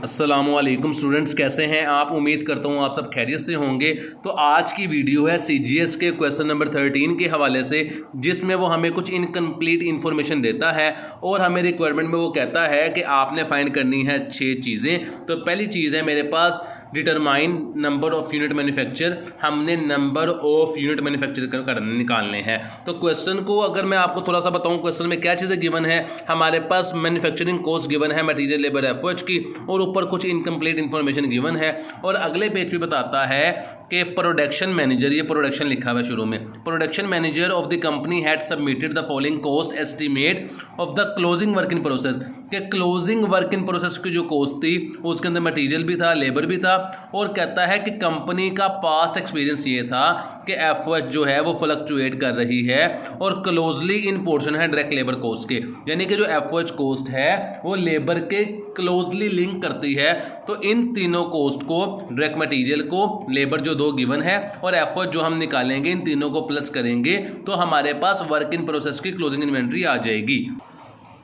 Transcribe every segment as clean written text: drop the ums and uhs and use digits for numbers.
अस्सलामुअलैकुम स्टूडेंट्स, कैसे हैं आप। उम्मीद करता हूँ आप सब खैरियत से होंगे। तो आज की वीडियो है सीजीएस के क्वेश्चन नंबर 13 के हवाले से, जिसमें वो हमें कुछ इनकम्प्लीट इन्फॉर्मेशन देता है और हमें रिक्वायरमेंट में वो कहता है कि आपने फाइंड करनी है 6 चीज़ें। तो पहली चीज़ है मेरे पास determine number of unit manufacture. हमने नंबर ऑफ यूनिट मैन्युफैक्चर निकालने हैं। तो क्वेश्चन को अगर मैं आपको थोड़ा सा बताऊं, क्वेश्चन में क्या चीज़ें गिवन है। हमारे पास मैन्युफैक्चरिंग कॉस्ट गिवन है मटेरियल लेबर एफओएच की, और ऊपर कुछ इनकम्प्लीट इन्फॉर्मेशन गिवन है। और अगले पेज पे बताता है कि प्रोडक्शन मैनेजर, ये प्रोडक्शन लिखा हुआ है शुरू में, production manager of the company had submitted the following cost estimate of the closing work in process. कि क्लोजिंग वर्क इन प्रोसेस की जो कॉस्ट थी उसके अंदर मटेरियल भी था, लेबर भी था। और कहता है कि कंपनी का पास्ट एक्सपीरियंस ये था कि एफओएच जो है वो फ्लक्चुएट कर रही है और क्लोजली इन पोर्शन है डायरेक्ट लेबर कॉस्ट के, यानी कि जो एफओएच कॉस्ट है वो लेबर के क्लोजली लिंक करती है। तो इन तीनों कॉस्ट को, डायरेक्ट मटेरियल को, लेबर जो दो गिवन है और एफओएच जो हम निकालेंगे, इन तीनों को प्लस करेंगे तो हमारे पास वर्क इन प्रोसेस की क्लोजिंग इन्वेंट्री आ जाएगी।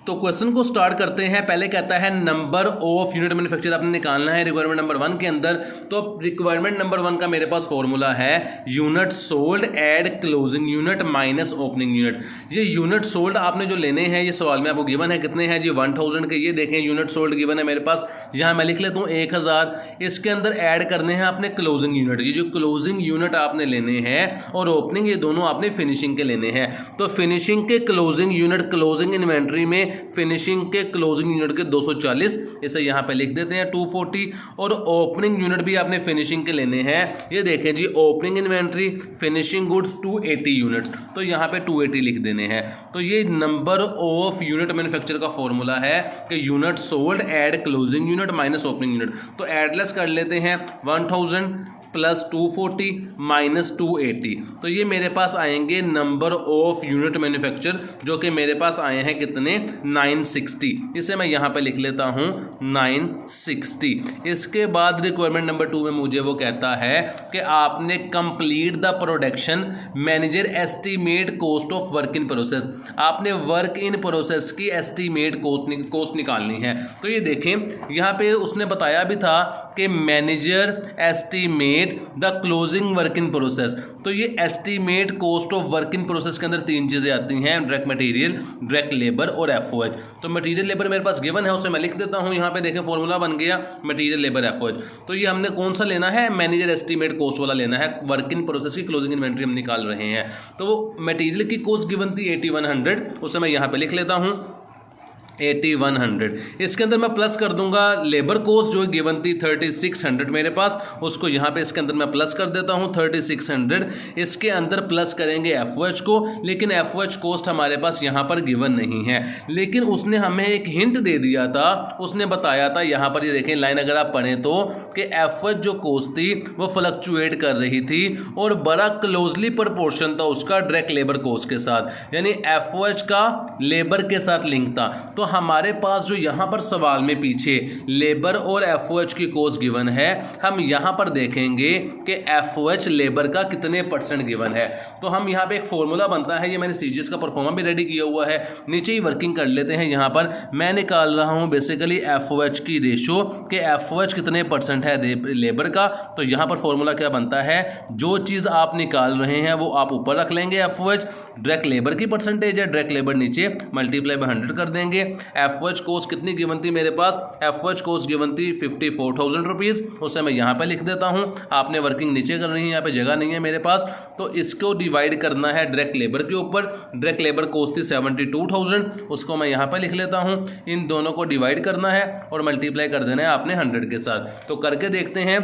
तो क्वेश्चन को स्टार्ट करते हैं। पहले कहता है नंबर ऑफ यूनिट मैन्युफैक्चर आपने निकालना है रिक्वायरमेंट नंबर 1 के अंदर। तो रिक्वायरमेंट नंबर 1 का मेरे पास फॉर्मूला है unit sold add closing unit minus opening unit. ये यूनिट सोल्ड आपने जो लेने हैं, ये सवाल में आपको गिवन है कितने हैं जी, 1000 के। ये देखें यूनिट सोल्ड गिवन है मेरे पास, यहाँ मैं लिख लेता हूँ 1000। इसके अंदर ऐड करने हैं आपने क्लोजिंग यूनिट, ये जो क्लोजिंग यूनिट आपने लेने हैं, और ओपनिंग, ये दोनों आपने फिनिशिंग के लेने हैं। तो फिनिशिंग के क्लोजिंग यूनिट, क्लोजिंग इन्वेंट्री में फिनिशिंग के क्लोजिंग यूनिट के 240, इसे यहां पे लिख देते हैं 240। और ओपनिंग यूनिट भी आपने फिनिशिंग के लेने हैं। ये देखें जी, opening inventory finishing goods 280 units, तो यहां पे 280 लिख देने हैं। तो ये नंबर ऑफ यूनिट मैन्युफैक्चर का फॉर्मूला है कि unit sold add closing unit minus opening unit. तो एडलेस कर लेते हैं 1000 प्लस 240 माइनस 280। तो ये मेरे पास आएंगे नंबर ऑफ यूनिट मैन्युफैक्चर, जो कि मेरे पास आए हैं कितने, 960। इसे मैं यहाँ पे लिख लेता हूँ 960। इसके बाद रिक्वायरमेंट नंबर 2 में मुझे वो कहता है कि आपने complete the production manager estimate cost of work in process. आपने वर्क इन प्रोसेस की एस्टीमेट कॉस्ट निकालनी है। तो ये देखें, यहाँ पे उसने बताया भी था कि manager estimate the closing work in process. तो ये estimate cost of work in process के अंदर 3 चीजें आती हैं, डायरेक्ट मटेरियल, डायरेक्ट लेबर और एफओएच। तो मटेरियल लेबर मेरे पास गिवन है, उसे मैं लिख देता हूं। यहाँ पे देखें फॉर्मूला बन गया मटेरियल लेबर एफओएच। तो ये हमने कौन सा लेना है, मैनेजर एस्टीमेट कॉस्ट वाला लेना है। वर्क इन प्रोसेस की क्लोजिंग इन्वेंट्री हम निकाल रहे हैं। तो वो मटेरियल की कॉस्ट गिवन थी 8100, उसे मैं यहाँ पे लिख लेता हूँ 8100। इसके अंदर मैं प्लस कर दूंगा लेबर कॉस्ट जो गिवन थी 3600 मेरे पास, उसको यहाँ पे इसके अंदर मैं प्लस कर देता हूँ 3600। इसके अंदर प्लस करेंगे एफओएच को, लेकिन एफओएच कॉस्ट हमारे पास यहाँ पर गिवन नहीं है। लेकिन उसने हमें एक हिंट दे दिया था, उसने बताया था, यहाँ पर ये देखें लाइन अगर आप पढ़ें तो, कि एफओएच जो कॉस्ट थी वो फ्लक्चुएट कर रही थी और बड़ा क्लोजली प्रोपोर्शन था उसका डायरेक्ट लेबर कॉस्ट के साथ, यानी एफओएच का लेबर के साथ लिंक था। तो हमारे पास जो यहां पर सवाल में पीछे लेबर और एफओएच की कॉस्ट गिवन है, हम यहां पर देखेंगे कि एफओएच लेबर का कितने % गिवन है। तो हम यहां पे एक फॉर्मूला बनता है, ये मैंने सीजीएस का परफॉर्मा भी रेडी किया हुआ है, नीचे ही वर्किंग कर लेते हैं। यहां पर मैं निकाल रहा हूं बेसिकली एफओएच की रेशो, कि एफओएच कितने % है लेबर का। तो यहां पर फॉर्मूला क्या बनता है, जो चीज आप निकाल रहे हैं वो आप ऊपर रख लेंगे एफओएच, डायरेक्ट लेबर की परसेंटेज है, डायरेक्ट लेबर नीचे मल्टीप्लाई बाय 100 कर देंगे। एफओएच कॉस्ट कितनी गिवन थी मेरे पास, एफओएच कॉस्ट गिवन थी 54,000 रुपीज, उसे मैं यहाँ पे लिख देता हूँ। आपने वर्किंग नीचे कर रही है, यहाँ पे जगह नहीं है मेरे पास, तो इसको डिवाइड करना है डायरेक्ट लेबर के ऊपर। डायरेक्ट लेबर कॉस्ट थी 72,000, उसको मैं यहाँ पे लिख लेता हूँ। इन दोनों को डिवाइड करना है और मल्टीप्लाई कर देना है आपने 100 के साथ। तो करके देखते हैं,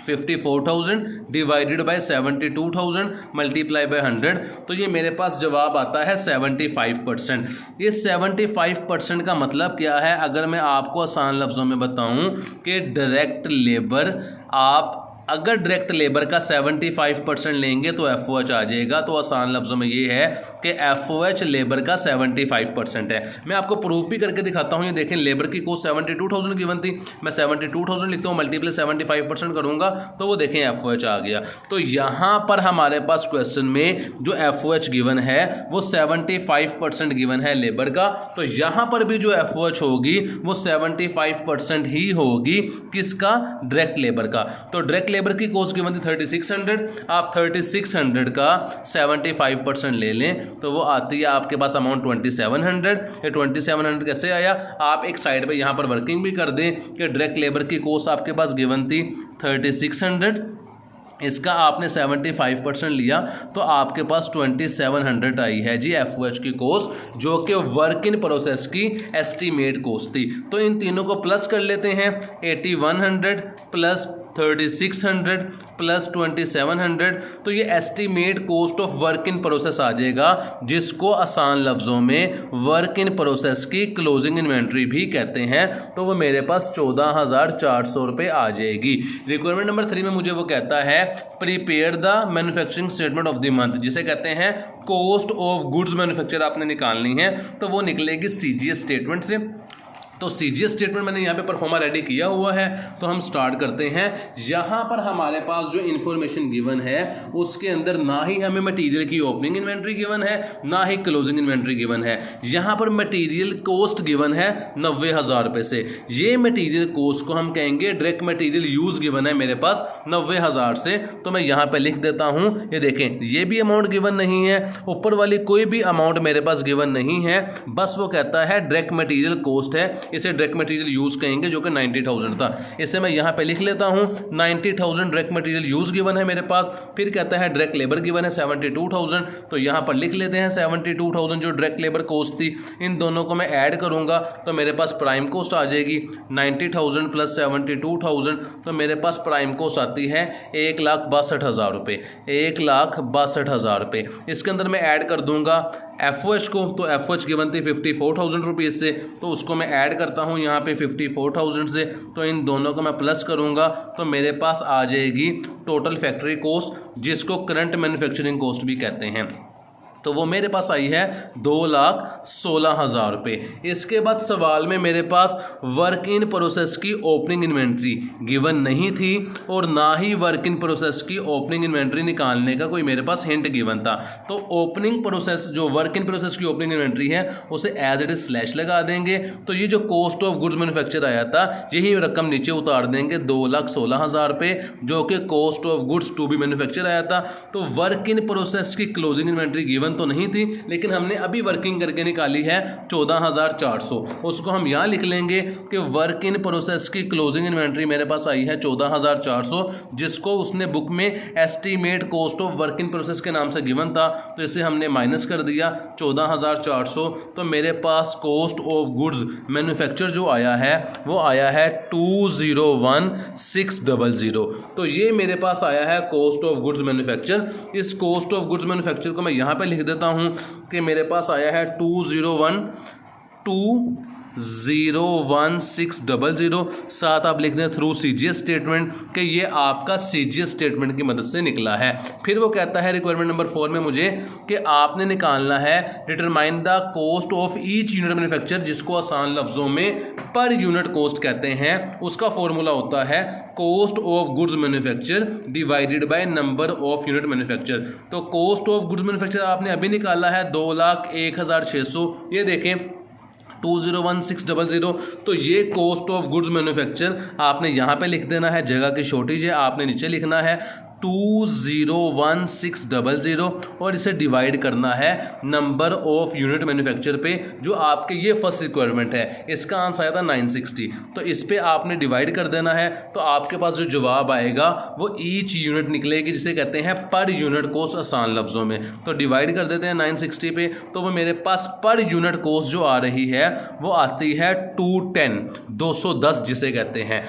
54,000 डिवाइडेड बाय 72,000 मल्टीप्लाई बाय 100, तो ये मेरे पास जवाब आता है 75%। ये 75% का मतलब क्या है, अगर मैं आपको आसान लफ्ज़ों में बताऊं कि डायरेक्ट लेबर, आप अगर डायरेक्ट लेबर का 75% लेंगे तो एफओएच आ जाएगा। तो आसान लफ्ज़ों में ये है कि FOH लेबर का 75% है। मैं आपको प्रूफ भी करके दिखाता हूँ। ये देखें, लेबर की कॉस्ट 72,000 गिवन थी, मैं 72,000 लिखता हूँ, मल्टीप्लाई 75% करूँगा तो वो देखें FOH आ गया। तो यहाँ पर हमारे पास क्वेश्चन में जो FOH गिवन है वो 75% गिवन है लेबर का, तो यहाँ पर भी जो FOH होगी वो 75% ही होगी किसका, डायरेक्ट लेबर का। तो डायरेक्ट लेबर की कॉस्ट गिवन थी 3600, आप 3600 का 75% ले लें तो वो आती है आपके पास अमाउंट 2700। ये 2700 कैसे आया, आप एक साइड पे यहाँ पर वर्किंग भी कर दें कि डायरेक्ट लेबर की कॉस्ट आपके पास गिवन थी 3600, इसका आपने 75% लिया तो आपके पास 2700 आई है जी FOH की कॉस्ट, जो कि वर्क इन प्रोसेस की एस्टीमेट कॉस्ट थी। तो इन तीनों को प्लस कर लेते हैं, 8100 प्लस 3600 प्लस 2700, तो ये estimate cost of work in process आ जाएगा, जिसको आसान लफ्ज़ों में वर्क इन प्रोसेस की क्लोजिंग इन्वेंट्री भी कहते हैं। तो वो मेरे पास 14,400 रुपये आ जाएगी। रिक्वायरमेंट नंबर 3 में मुझे वो कहता है prepare the manufacturing statement of the month, जिसे कहते हैं कॉस्ट ऑफ गुड्स मैन्युफैक्चर आपने निकालनी है, तो वो निकलेगी CGS स्टेटमेंट से। तो CGS स्टेटमेंट मैंने यहाँ पे परफॉर्मा रेडी किया हुआ है, तो हम स्टार्ट करते हैं। यहाँ पर हमारे पास जो इन्फॉर्मेशन गिवन है उसके अंदर ना ही हमें मटेरियल की ओपनिंग इन्वेंट्री गिवन है, ना ही क्लोजिंग इन्वेंट्री गिवन है। यहाँ पर मटेरियल कॉस्ट गिवन है 90,000 रुपये से। ये मटेरियल कॉस्ट को हम कहेंगे डायरेक्ट मटेरियल यूज गिवन है मेरे पास 90,000 से, तो मैं यहाँ पे लिख देता हूँ। ये देखें, ये भी अमाउंट गिवन नहीं है, ऊपर वाली कोई भी अमाउंट मेरे पास गिवन नहीं है, बस वो कहता है डायरेक्ट मटेरियल कॉस्ट है, इसे डायरेक्ट मटेरियल यूज कहेंगे, जो कि 90,000 था। इसे मैं यहाँ पे लिख लेता हूँ, 90,000 डायरेक्ट मटेरियल यूज गिवन है मेरे पास। फिर कहता है डायरेक्ट लेबर गिवन है 72,000, तो यहाँ पर लिख लेते हैं 72,000 जो डायरेक्ट लेबर कॉस्ट थी। इन दोनों को मैं ऐड करूँगा तो मेरे पास प्राइम कॉस्ट आ जाएगी 90,000 प्लस 72,000, तो मेरे पास प्राइम कॉस्ट आती है 1,62,000 रुपये, 1,62,000 रुपये। इसके अंदर मैं ऐड कर दूंगा FOH को, तो FOH गिवन थी 54,000 रुपीज़ से, तो उसको मैं ऐड करता हूँ यहाँ पे 54,000 से, तो इन दोनों को मैं प्लस करूँगा तो मेरे पास आ जाएगी टोटल फैक्ट्री कॉस्ट, जिसको करंट मैन्युफैक्चरिंग कॉस्ट भी कहते हैं। तो वो मेरे पास आई है 2,16,000 रुपये। इसके बाद सवाल में मेरे पास वर्क इन प्रोसेस की ओपनिंग इन्वेंट्री गिवन नहीं थी और ना ही वर्क इन प्रोसेस की ओपनिंग इन्वेंट्री निकालने का कोई मेरे पास हिंट गिवन था। तो ओपनिंग प्रोसेस, जो वर्क इन प्रोसेस की ओपनिंग इन्वेंट्री है, उसे एज इट इज स्लैश लगा देंगे। तो ये जो कॉस्ट ऑफ गुड्स मैन्युफैक्चर आया था, यही रकम नीचे उतार देंगे 2,16,000 रुपये, जो कि cost of goods to be manufacture आया था। तो वर्क इन प्रोसेस की क्लोजिंग इन्वेंट्री गिवन तो नहीं थी, लेकिन हमने अभी वर्किंग करके निकाली है 14,400, उसको हम यहाँ लिख लेंगे कि वर्क इन प्रोसेस की क्लोजिंग इन्वेंट्री मेरे पास आई है 14,400, जिसको उसने बुक में estimate cost of work in process के नाम से गिवन था, तो इसे हमने माइनस कर दिया 14,400। तो मेरे पास कॉस्ट ऑफ गुड्स मैन्युफैक्चर जो आया है वो आया है 201,600। तो ये मेरे पास आया है कॉस्ट ऑफ गुड्स मैन्युफैक्चर। इस कॉस्ट ऑफ गुड्स मैन्युफैक्चर को मैं यहाँ पे लिख देता हूँ कि मेरे पास आया है 201,600। साथ आप लिख दें थ्रू CGS स्टेटमेंट कि ये आपका CGS स्टेटमेंट की मदद से निकला है। फिर वो कहता है रिक्वायरमेंट नंबर 4 में मुझे कि आपने निकालना है determine the cost of each unit manufacture, जिसको आसान लफ्जों में पर यूनिट कॉस्ट कहते हैं। उसका फॉर्मूला होता है cost of goods manufacture divided by number of unit manufacture. तो कॉस्ट ऑफ गुड्स मैन्युफैक्चर आपने अभी निकाला है 2,01,600। ये देखें 201,600। तो ये कॉस्ट ऑफ गुड्स मैन्युफैक्चर आपने यहाँ पे लिख देना है, जगह की शॉर्टेज है, आपने नीचे लिखना है 201,600 और इसे डिवाइड करना है नंबर ऑफ यूनिट मैन्युफैक्चर पे, जो आपके ये फर्स्ट रिक्वायरमेंट है। इसका आंसर आया था 960, तो इस पे आपने डिवाइड कर देना है, तो आपके पास जो जवाब आएगा वो ईच यूनिट निकलेगी, जिसे कहते हैं पर यूनिट कॉस्ट आसान लफ्जों में। तो डिवाइड कर देते हैं 960 पे, तो वो मेरे पास पर यूनिट कॉस्ट जो आ रही है वो आती है 210 जिसे कहते हैं।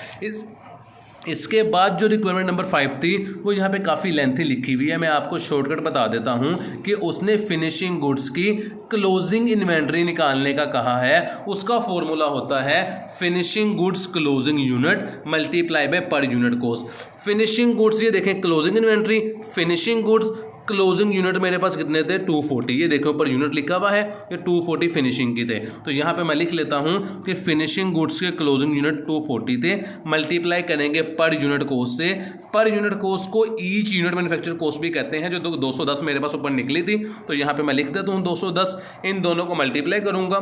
इसके बाद जो रिक्वायरमेंट नंबर 5 थी वो यहाँ पे काफ़ी लेंथी लिखी हुई है, मैं आपको शॉर्टकट बता देता हूँ कि उसने फिनिशिंग गुड्स की क्लोजिंग इन्वेंट्री निकालने का कहा है। उसका फॉर्मूला होता है finishing goods closing unit multiply by per unit cost. Finishing goods, ये देखें closing inventory, finishing goods closing unit मेरे पास कितने थे 240, ये देखो ऊपर यूनिट लिखा हुआ है, ये 240 फिनिशिंग की थे। तो यहाँ पे मैं लिख लेता हूँ कि फिनिशिंग गुड्स के क्लोजिंग यूनिट 240 थे, मल्टीप्लाई करेंगे पर यूनिट कॉस्ट से। पर यूनिट कॉस्ट को ईच यूनिट मैन्युफैक्चर कॉस्ट भी कहते हैं, जो 210 मेरे पास ऊपर निकली थी। तो यहाँ पे मैं लिख देता हूँ 210, इन दोनों को मल्टीप्लाई करूँगा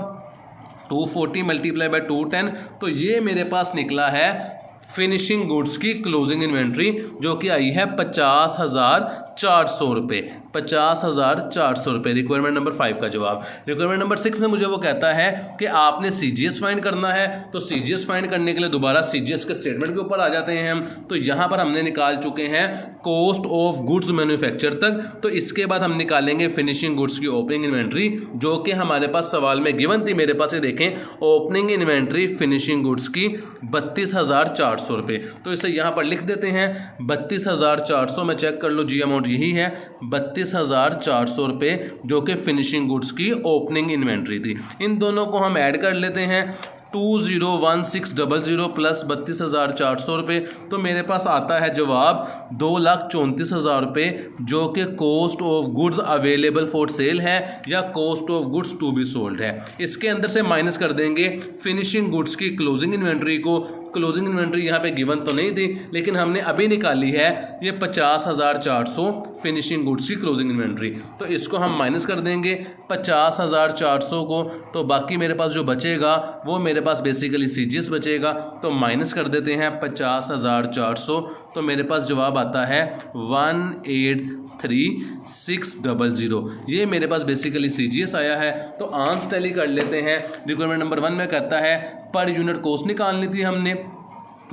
240 मल्टीप्लाई बाय 210, तो ये मेरे पास निकला है फिनिशिंग गुड्स की क्लोजिंग इन्वेंट्री, जो कि आई है 50,400 रुपये। 50,400 रुपये रिक्वायरमेंट नंबर 5 का जवाब। रिक्वायरमेंट नंबर 6 में मुझे वो कहता है कि आपने CGS फाइंड करना है। तो CGS फाइंड करने के लिए दोबारा CGS के स्टेटमेंट के ऊपर आ जाते हैं हम। तो यहाँ पर हमने निकाल चुके हैं कॉस्ट ऑफ गुड्स मैन्युफैक्चर तक। तो इसके बाद हम निकालेंगे फिनिशिंग गुड्स की ओपनिंग इन्वेंट्री, जो कि हमारे पास सवाल में गिवन थी मेरे पास। ये देखें, ओपनिंग इन्वेंट्री फिनिशिंग गुड्स की 32,400 रुपये। तो इसे यहाँ पर लिख देते हैं 32,400, मैं चेक कर लो जी अमाउंट यही है 32,400 रुपये, जो कि फिनिशिंग गुड्स की ओपनिंग इन्वेंट्री थी। इन दोनों को हम ऐड कर लेते हैं 201600 प्लस 32,400 रुपये, तो मेरे पास आता है जवाब 2,34,000 रुपये, जो कि cost of goods available for sale है या cost of goods to be sold है। इसके अंदर से माइनस कर देंगे फिनिशिंग गुड्स की क्लोजिंग इन्वेंट्री को। क्लोजिंग इन्वेंट्री यहाँ पे गिवन तो नहीं थी, लेकिन हमने अभी निकाली है ये 50,400 फिनिशिंग गुड्स की क्लोजिंग इन्वेंट्री। तो इसको हम माइनस कर देंगे 50,400 को, तो बाकी मेरे पास जो बचेगा वो मेरे पास बेसिकली CGS बचेगा। तो माइनस कर देते हैं 50,400, तो मेरे पास जवाब आता है 183,600। ये मेरे पास बेसिकली CGS आया है। तो आंसर टैली कर लेते हैं। रिक्वायरमेंट नंबर 1 में कहता है पर यूनिट कॉस्ट निकालनी थी हमने,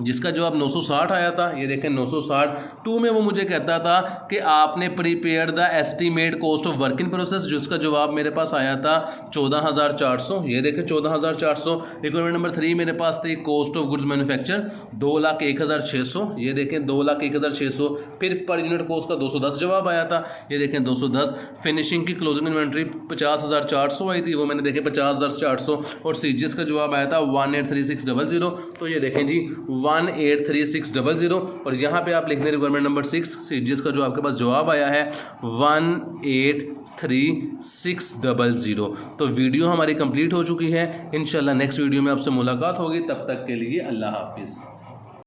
जिसका जवाब 960 आया था। ये देखें 960। 2 में वो मुझे कहता था कि आपने prepare the estimate cost of work in process, जिसका जवाब मेरे पास आया था 14,400। ये देखें 14,400। रिक्वायरमेंट नंबर 3 मेरे पास थी कॉस्ट ऑफ गुड्स मैन्युफैक्चर 2,01,600। ये देखें 2,01,600। फिर पर यूनिट कॉस्ट का 210 जवाब आया था। ये देखें 210। फिनिशिंग की क्लोजिंग इन्वेंट्री 50,400 आई थी, वो मैंने देखे 50,400। और CGS का जवाब आया था 183,600। तो ये देखें जी 183,600। और यहाँ पे आप लिख दें रिक्वायरमेंट नंबर 6, CGS का जो आपके पास जवाब आया है 183,600। तो वीडियो हमारी कंप्लीट हो चुकी है। इंशाल्लाह नेक्स्ट वीडियो में आपसे मुलाकात होगी। तब तक के लिए अल्लाह हाफिज़।